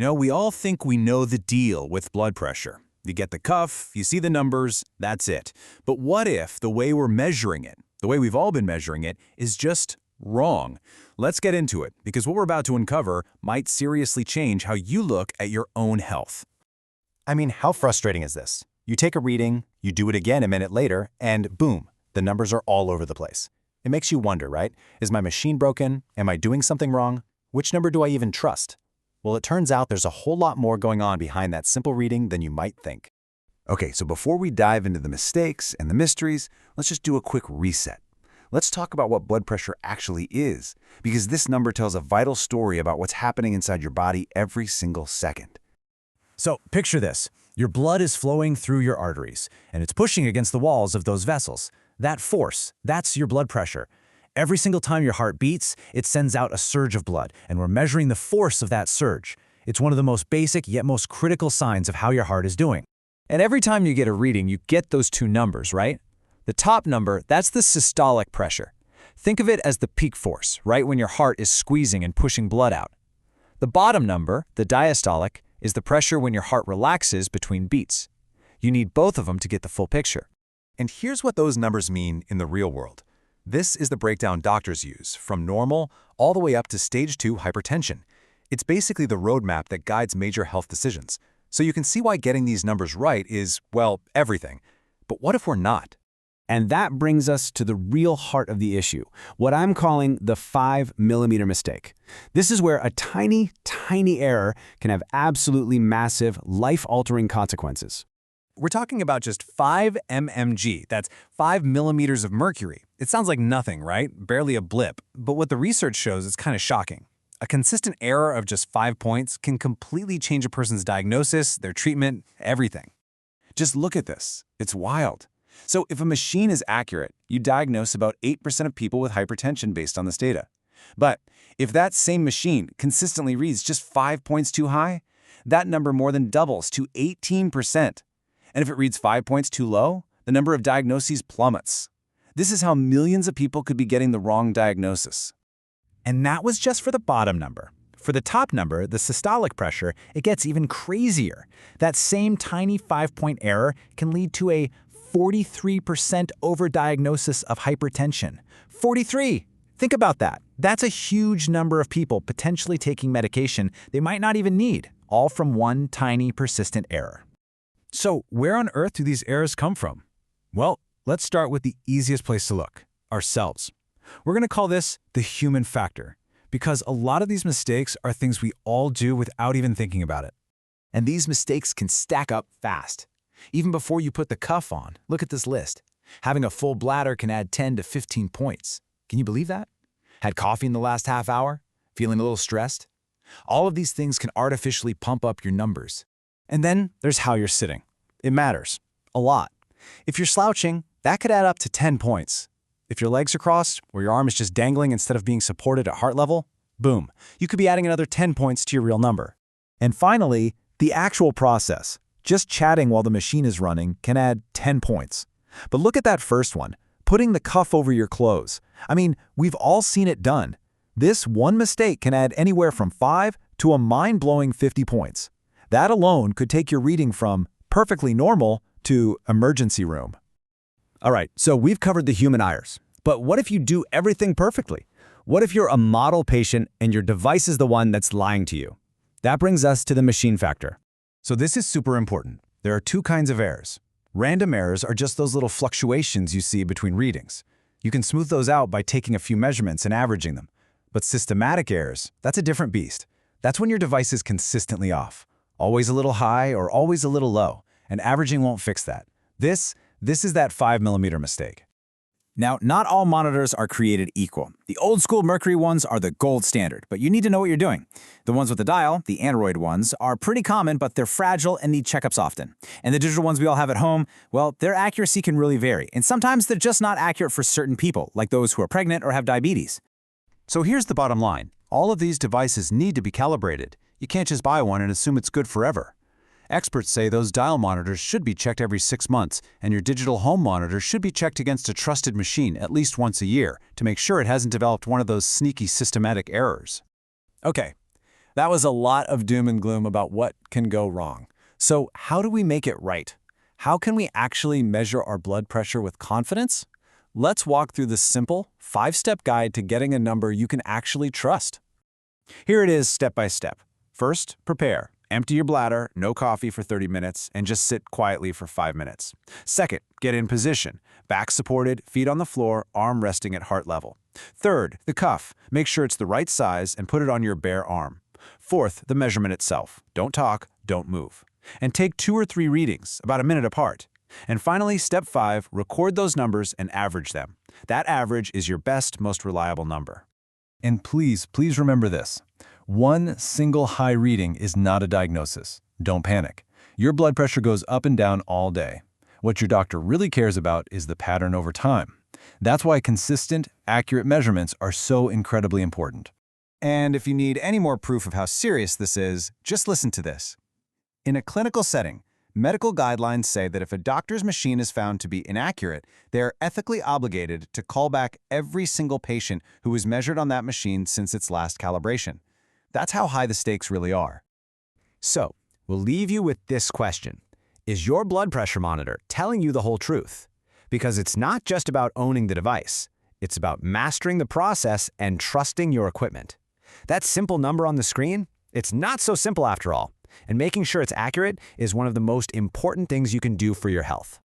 We all think we know the deal with blood pressure. You get the cuff, you see the numbers, that's it. But what if the way we're measuring it, the way we've all been measuring it, is just wrong? Let's get into it, because what we're about to uncover might seriously change how you look at your own health. I mean, how frustrating is this? You take a reading, you do it again a minute later, and boom, the numbers are all over the place. It makes you wonder, right? Is my machine broken? Am I doing something wrong? Which number do I even trust? Well, it turns out there's a whole lot more going on behind that simple reading than you might think. Okay, so before we dive into the mistakes and the mysteries, let's just do a quick reset. Let's talk about what blood pressure actually is, because this number tells a vital story about what's happening inside your body every single second. So picture this. Your blood is flowing through your arteries, and it's pushing against the walls of those vessels. That force, that's your blood pressure. Every single time your heart beats, it sends out a surge of blood, and we're measuring the force of that surge. It's one of the most basic yet most critical signs of how your heart is doing. And every time you get a reading, you get those two numbers, right? The top number, that's the systolic pressure. Think of it as the peak force, right when your heart is squeezing and pushing blood out. The bottom number, the diastolic, is the pressure when your heart relaxes between beats. You need both of them to get the full picture. And here's what those numbers mean in the real world. This is the breakdown doctors use, from normal all the way up to stage 2 hypertension. It's basically the roadmap that guides major health decisions. So you can see why getting these numbers right is, well, everything. But what if we're not? And that brings us to the real heart of the issue, what I'm calling the 5-millimeter mistake. This is where a tiny, tiny error can have absolutely massive, life-altering consequences. We're talking about just 5 mmg, that's 5 millimeters of mercury. It sounds like nothing, right? Barely a blip. But what the research shows is kind of shocking. A consistent error of just 5 points can completely change a person's diagnosis, their treatment, everything. Just look at this. It's wild. So if a machine is accurate, you diagnose about 8% of people with hypertension based on this data. But if that same machine consistently reads just 5 points too high, that number more than doubles to 18%. And if it reads 5 points too low, the number of diagnoses plummets. This is how millions of people could be getting the wrong diagnosis. And that was just for the bottom number. For the top number, the systolic pressure, it gets even crazier. That same tiny 5-point error can lead to a 43% overdiagnosis of hypertension. 43! Think about that. That's a huge number of people potentially taking medication they might not even need, all from one tiny persistent error. So where on earth do these errors come from? Well, let's start with the easiest place to look, ourselves. We're going to call this the human factor, because a lot of these mistakes are things we all do without even thinking about it. And these mistakes can stack up fast. Even before you put the cuff on, look at this list. Having a full bladder can add 10 to 15 points. Can you believe that? Had coffee in the last half hour? Feeling a little stressed? All of these things can artificially pump up your numbers. And then there's how you're sitting. It matters. A lot. If you're slouching, that could add up to 10 points. If your legs are crossed, or your arm is just dangling instead of being supported at heart level, boom, you could be adding another 10 points to your real number. And finally, the actual process. Just chatting while the machine is running can add 10 points. But look at that first one, putting the cuff over your clothes. I mean, we've all seen it done. This one mistake can add anywhere from 5 to a mind-blowing 50 points. That alone could take your reading from perfectly normal to emergency room. All right, so we've covered the human errors. But what if you do everything perfectly? What if you're a model patient and your device is the one that's lying to you? That brings us to the machine factor. So this is super important. There are two kinds of errors. Random errors are just those little fluctuations you see between readings. You can smooth those out by taking a few measurements and averaging them. But systematic errors, that's a different beast. That's when your device is consistently off. Always a little high or always a little low, and averaging won't fix that. This is that 5-millimeter mistake. Now, not all monitors are created equal. The old-school mercury ones are the gold standard, but you need to know what you're doing. The ones with the dial, the Android ones, are pretty common, but they're fragile and need checkups often. And the digital ones we all have at home, well, their accuracy can really vary, and sometimes they're just not accurate for certain people, like those who are pregnant or have diabetes. So here's the bottom line. All of these devices need to be calibrated. You can't just buy one and assume it's good forever. Experts say those dial monitors should be checked every 6 months, and your digital home monitor should be checked against a trusted machine at least once a year to make sure it hasn't developed one of those sneaky systematic errors. Okay, That was a lot of doom and gloom about what can go wrong. So how do we make it right? How can we actually measure our blood pressure with confidence? Let's walk through this simple, 5-step guide to getting a number you can actually trust. Here it is step by step. First, prepare. Empty your bladder, no coffee for 30 minutes, and just sit quietly for 5 minutes. Second, get in position. Back supported, feet on the floor, arm resting at heart level. Third, the cuff. Make sure it's the right size and put it on your bare arm. Fourth, the measurement itself. Don't talk, don't move. And take 2 or 3 readings, about a minute apart. And finally, step 5, record those numbers and average them. That average is your best, most reliable number. And please remember this. One single high reading is not a diagnosis. Don't panic. Your blood pressure goes up and down all day. What your doctor really cares about is the pattern over time. That's why consistent, accurate measurements are so incredibly important. And if you need any more proof of how serious this is, just listen to this. In a clinical setting, medical guidelines say that if a doctor's machine is found to be inaccurate, they are ethically obligated to call back every single patient who was measured on that machine since its last calibration. That's how high the stakes really are. So, we'll leave you with this question. Is your blood pressure monitor telling you the whole truth? Because it's not just about owning the device. It's about mastering the process and trusting your equipment. That simple number on the screen, it's not so simple after all. And making sure it's accurate is one of the most important things you can do for your health.